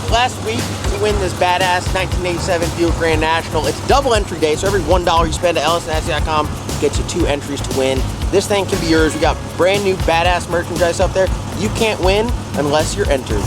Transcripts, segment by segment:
Last week to win this badass 1987 Buick Grand National. It's double entry day, so every $1 you spend at ellisandashley.com gets you 2 entries to win. This thing can be yours. We got brand new badass merchandise up there. You can't win unless you're entered.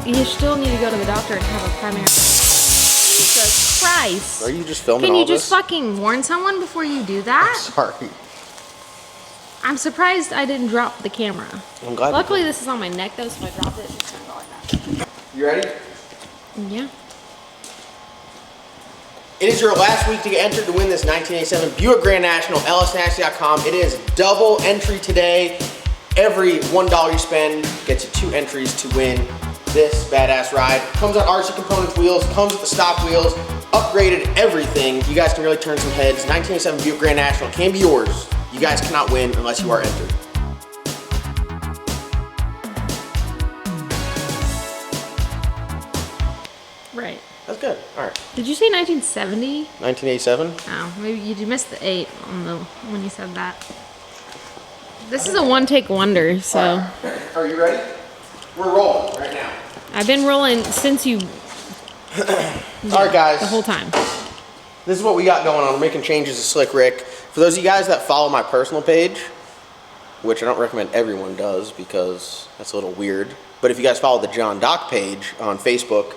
You still need to go to the doctor and have a primary. Jesus Christ. Are you just filming Can all you just this? fucking warn someone before you do that? Sorry. I'm surprised I didn't drop the camera. I'm glad. Luckily this is on my neck though, so if I dropped it, it's just gonna go like that. You ready? Yeah. It is your last week to get entered to win this 1987 Buick Grand National. ellisandashley.com. It is double entry today. Every $1 you spend gets you 2 entries to win this badass ride. Comes on RC Components wheels, comes with the stock wheels, upgraded everything. You guys can really turn some heads. 1987 Buick Grand National can be yours. You guys cannot win unless you are entered. Right. That's good. All right. Did you say 1970? 1987. Oh, maybe you missed the 8 on the when you said that. This is a one-take wonder, so. All right. Are you ready? We're rolling right now. I've been rolling since you. All right, guys. The whole time. This is what we got going on. We're making changes to Slick Rick. For those of you guys that follow my personal page, which I don't recommend everyone does because that's a little weird, but if you guys follow the John Doc page on Facebook,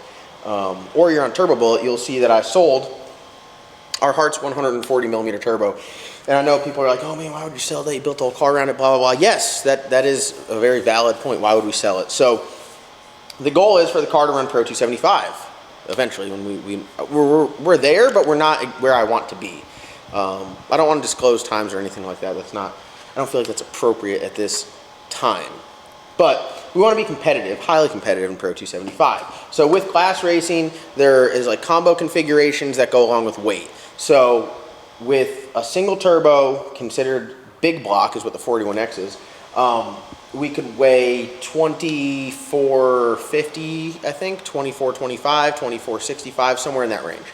or you're on Turbo Bullet, you'll see that I sold our Hearts 140mm turbo. And I know people are like, oh man, why would you sell that? You built a whole car around it, blah, blah, blah. Yes, that is a very valid point. Why would we sell it? So the goal is for the car to run Pro 275 eventually. When we're there, but we're not where I want to be. I don't want to disclose times or anything like that. That's not, I don't feel like that's appropriate at this time. But we want to be competitive, highly competitive in Pro 275. So with class racing, there is like combo configurations that go along with weight. So with a single turbo, considered big block is what the 41X is, we could weigh 2450, I think, 2425, 2465, somewhere in that range.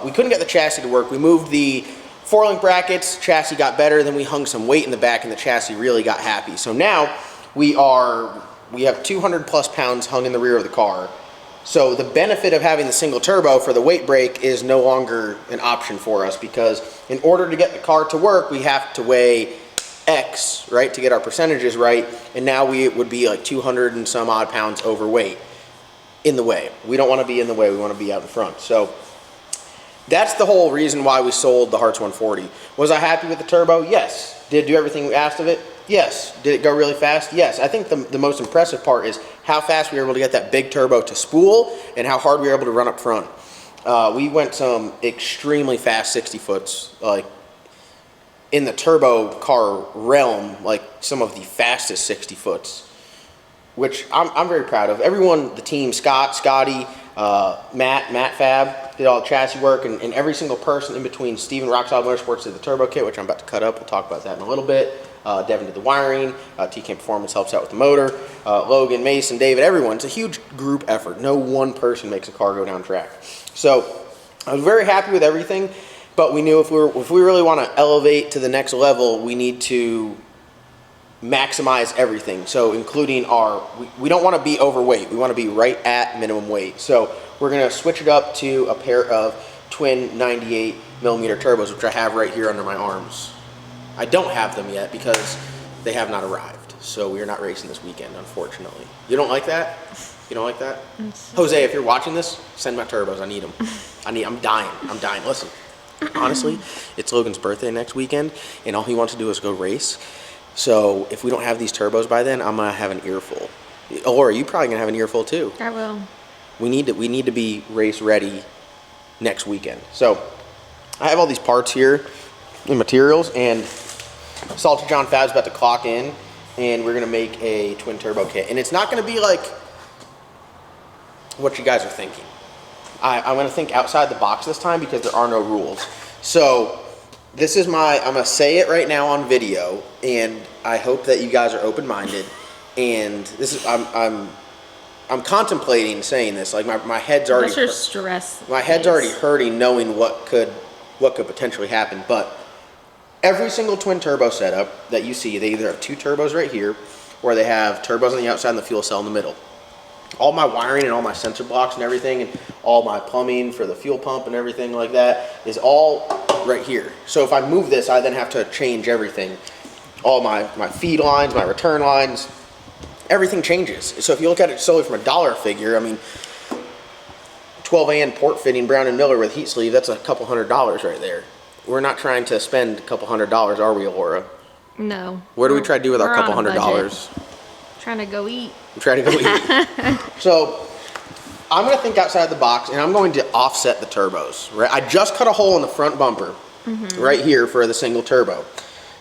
We couldn't get the chassis to work. We moved the 4-link brackets, chassis got better, then we hung some weight in the back and the chassis really got happy. So now we have 200 plus pounds hung in the rear of the car. So the benefit of having the single turbo for the weight break is no longer an option for us, because in order to get the car to work, we have to weigh X, right, to get our percentages right, and now we would be like 200 and some odd pounds overweight in the way. We don't want to be in the way, we want to be out in front. So that's the whole reason why we sold the Hearts 140. Was I happy with the turbo? Yes. Did it do everything we asked of it? Yes. Did it go really fast? Yes. I think the most impressive part is how fast we were able to get that big turbo to spool and how hard we were able to run up front. We went some extremely fast 60 foots, like in the turbo car realm, like some of the fastest 60 foots, which I'm very proud of. Everyone, the team, Scotty, Matt Fab did all the chassis work, and every single person in between. Steven Rocksolid Motorsports did the turbo kit, which I'm about to cut up. We'll talk about that in a little bit. Devin did the wiring. TK Performance helps out with the motor. Logan, Mason, David, everyone. It's a huge group effort. No one person makes a car go down track. So I was very happy with everything, but we knew if we really want to elevate to the next level, we need to maximize everything. So including we don't want to be overweight. We want to be right at minimum weight. So we're going to switch it up to a pair of twin 98mm turbos, which I have right here under my arms. I don't have them yet because they have not arrived. So we are not racing this weekend, unfortunately. You don't like that? You don't like that? Jose, if you're watching this, send my turbos. I need them. I'm dying. Listen, honestly, it's Logan's birthday next weekend, and all he wants to do is go race. So if we don't have these turbos by then, I'm gonna have an earful. Laura, you probably gonna have an earful too. I will. We need to be race ready next weekend. So I have all these parts here and materials, and Salty John Fab's about to clock in, and we're gonna make a twin turbo kit. And it's not gonna be like what you guys are thinking. I'm gonna think outside the box this time because there are no rules. So This is I'm gonna say it right now on video, and I hope that you guys are open-minded. And this is, I'm contemplating saying this. Like my head's already. What's your stress? My head's already hurting knowing what could potentially happen. But every single twin turbo setup that you see, they either have two turbos right here, or they have turbos on the outside and the fuel cell in the middle. All my wiring and all my sensor blocks and everything, and all my plumbing for the fuel pump and everything like that is all right here. So if I move this, I then have to change everything. All my feed lines, my return lines, everything changes. So if you look at it solely from a dollar figure, I mean, 12AN port fitting Brown and Miller with heat sleeve, that's a couple $100 right there. We're not trying to spend a couple $100, are we, Laura? No. What do we try to do with our couple on a $100? Trying to go eat. I'm trying to go eat. So I'm going to think outside the box, and I'm going to offset the turbos. Right? I just cut a hole in the front bumper right here for the single turbo.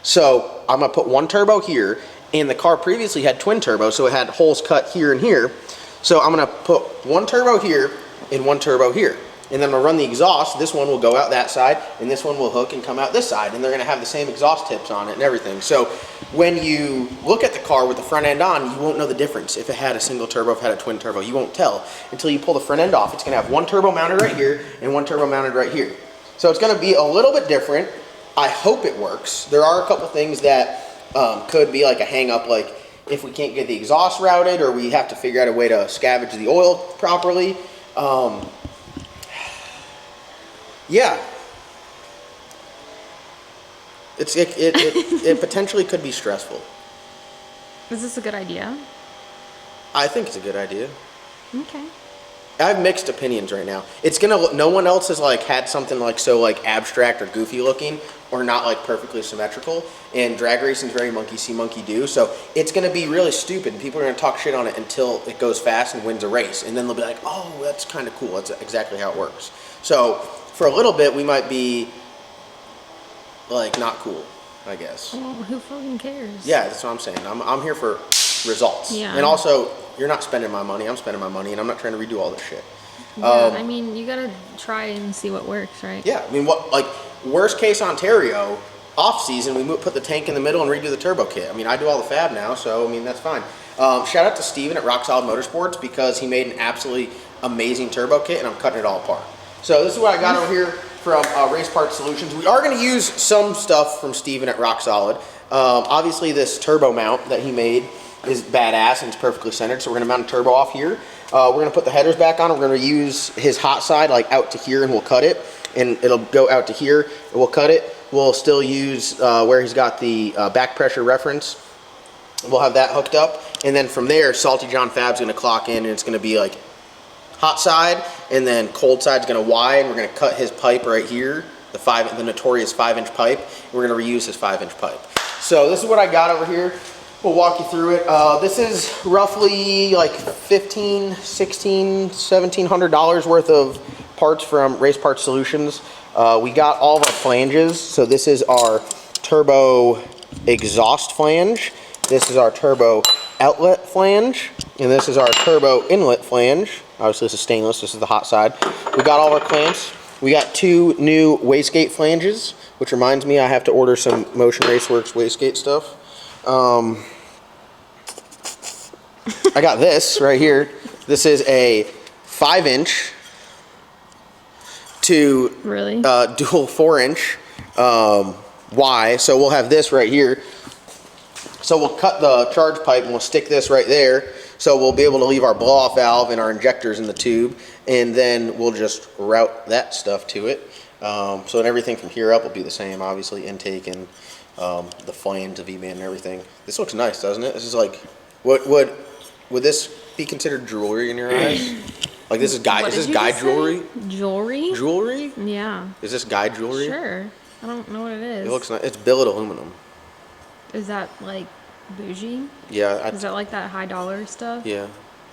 So I'm going to put one turbo here, and the car previously had twin turbos, so it had holes cut here and here. So I'm going to put one turbo here and one turbo here. And then I'm going to run the exhaust. This one will go out that side, and this one will hook and come out this side. And they're going to have the same exhaust tips on it and everything. So when you look at the car with the front end on, you won't know the difference. If it had a single turbo, if it had a twin turbo, you won't tell until you pull the front end off. It's going to have one turbo mounted right here and one turbo mounted right here. So it's going to be a little bit different. I hope it works. There are a couple things that could be like a hang up, like if we can't get the exhaust routed, or we have to figure out a way to scavenge the oil properly. Yeah, it potentially could be stressful. Is this a good idea? I think it's a good idea. Okay. I have mixed opinions right now. It's gonna look, no one else has like had something like so like abstract or goofy looking, or not like perfectly symmetrical. And drag racing is very monkey see, monkey do. So it's gonna be really stupid. And people are gonna talk shit on it until it goes fast and wins a race, and then they'll be like, "Oh, that's kind of cool. That's exactly how it works." So for a little bit, we might be like not cool, I guess. Well, who fucking cares? Yeah, that's what I'm saying. I'm here for results. Yeah. And also, you're not spending my money. I'm spending my money, and I'm not trying to redo all this shit. Yeah, I mean, you gotta try and see what works, right? Yeah, I mean, what, like, worst case Ontario, off season, we put the tank in the middle and redo the turbo kit. I mean, I do all the fab now, so I mean, that's fine. Shout out to Steven at Rock Solid Motorsports, because he made an absolutely amazing turbo kit, and I'm cutting it all apart. So this is what I got over here from Race Parts Solutions. We are going to use some stuff from Steven at Rock Solid. Obviously, this turbo mount that he made is badass and it's perfectly centered, so we're going to mount a turbo off here. We're going to put the headers back on. We're going to use his hot side like out to here, and we'll cut it, and it'll go out to here, and we'll cut it. We'll still use where he's got the back pressure reference. We'll have that hooked up, and then from there, Salty John Fab's going to clock in, and it's going to be like hot side, and then cold side's going to wide. We're going to cut his pipe right here, the notorious 5-inch pipe. We're going to reuse his 5-inch pipe. So this is what I got over here. We'll walk you through it. This is roughly like $1,500, $1,600, $1,700 worth of parts from Race Parts Solutions. We got all of our flanges. So this is our turbo exhaust flange. This is our turbo outlet flange, and this is our turbo inlet flange. Obviously this is stainless, this is the hot side. We got all of our clamps. We got 2 new wastegate flanges, which reminds me I have to order some Motion Raceworks wastegate stuff. I got this right here. This is a 5-inch to Really? dual 4-inch Y. So we'll have this right here. So we'll cut the charge pipe and we'll stick this right there. So we'll be able to leave our blow-off valve and our injectors in the tube, and then we'll just route that stuff to it. So everything from here up will be the same, obviously, intake and the flange, the V-band and everything. This looks nice, doesn't it? This is like, would this be considered jewelry in your eyes? Like this is guy jewelry? Jewelry? Jewelry? Yeah. Is this guy jewelry? Sure. I don't know what it is. It looks nice. It's billet aluminum. Is that like bougie? Yeah. Is that like that high dollar stuff? Yeah.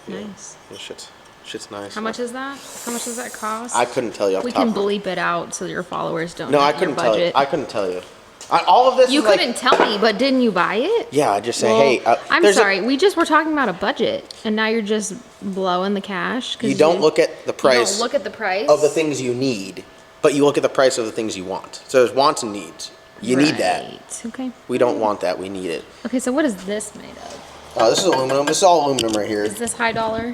Nice. Yeah, shit's nice. How much is that? How much does that cost? I couldn't tell you off the We top can of my- bleep it out so your followers don't No, know I your couldn't tell you. budget. I couldn't tell you. All of this You is like- couldn't tell me, but didn't you buy it? Yeah, I just say, Well, hey. I'm there's sorry. We just were talking about a budget, and now you're just blowing the cash. 'cause You don't look at the you price don't look at the price of the things you need, but you look at the price of the things you want. So there's wants and needs. You need that. Right. Okay. We don't want that. We need it. Okay, so what is this made of? This is aluminum. This is all aluminum right here. Is this high dollar?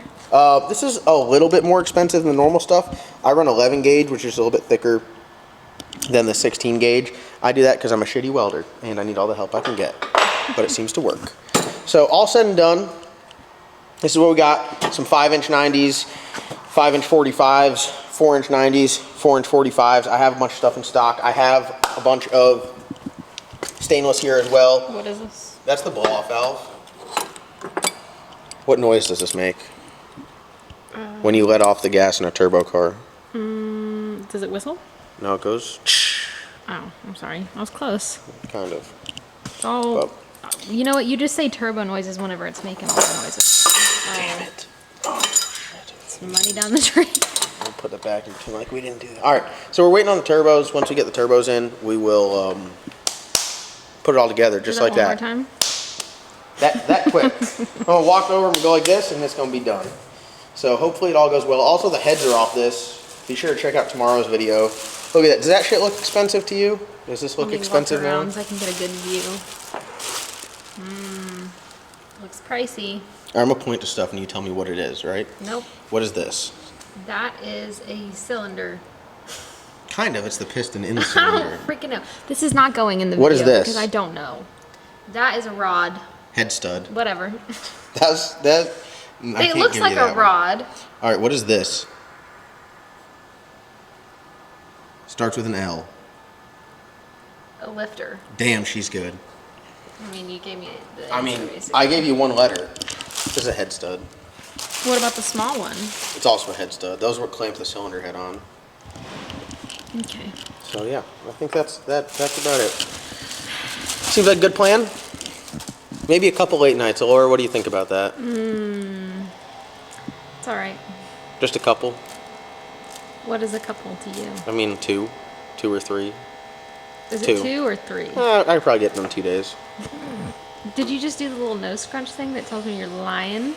This is a little bit more expensive than normal stuff. I run 11 gauge, which is a little bit thicker than the 16 gauge. I do that because I'm a shitty welder and I need all the help I can get, but it seems to work. So all said and done, this is what we got. Some 5-inch 90s, 5-inch 45s, 4-inch 90s, 4-inch 45s. I have a bunch of stuff in stock. I have a bunch of stainless here as well. What is this? That's the blow-off valve. What noise does this make when you let off the gas in a turbo car? Does it whistle? No, it goes Oh, I'm sorry. I was close. kind of. Oh, you know what? You just say turbo noises whenever it's making all the noises. Damn it. It's money down the drain. We'll put it back and pretend like we didn't do that. All right, so we're waiting on the turbos. Once we get the turbos in, we will put it all together just like that. One more time. That quick. I'm gonna walk over and go like this, and it's gonna be done. So hopefully it all goes well. Also, the heads are off this. Be sure to check out tomorrow's video. Look at that. Does that shit look expensive to you? Does this look expensive now? So I can get a good view. Looks pricey. I'm gonna point to stuff and you tell me what it is, right? Nope. What is this? That is a cylinder. Kind of. It's the piston in the I cylinder. don't freaking know. This is not going in the video. What is this? Because I don't know. That is a rod. Head stud. Whatever. It looks like a rod. All right, what is this? Starts with an L. A lifter. Damn, she's good. I mean, you gave me the I mean, answer, basically. I gave you one letter. This is a head stud. What about the small one? It's also a head stud. Those were clamped the cylinder head on. Okay. So yeah, I think that's about it. Seems like a good plan. Maybe a couple late nights. Laura, what do you think about that? It's all right. Just a couple? What is a couple to you? I mean, two or three. Is Two. it 2 or 3? I'd probably get them in 2 days. Did you just do the little nose crunch thing that tells me you're lying?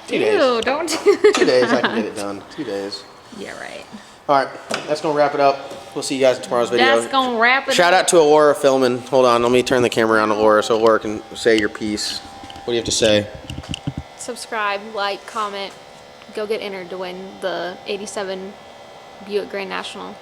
2 days. Ew, don't do 2 days, I can get it done. 2 days. Yeah, right. All right, that's gonna wrap it up. We'll see you guys in tomorrow's video. That's gonna wrap it Shout up. out to Laura filming. Hold on, let me turn the camera around to Laura so Laura can say your piece. What do you have to say? Subscribe, like, comment. Go get entered to win the '87 Buick Grand National.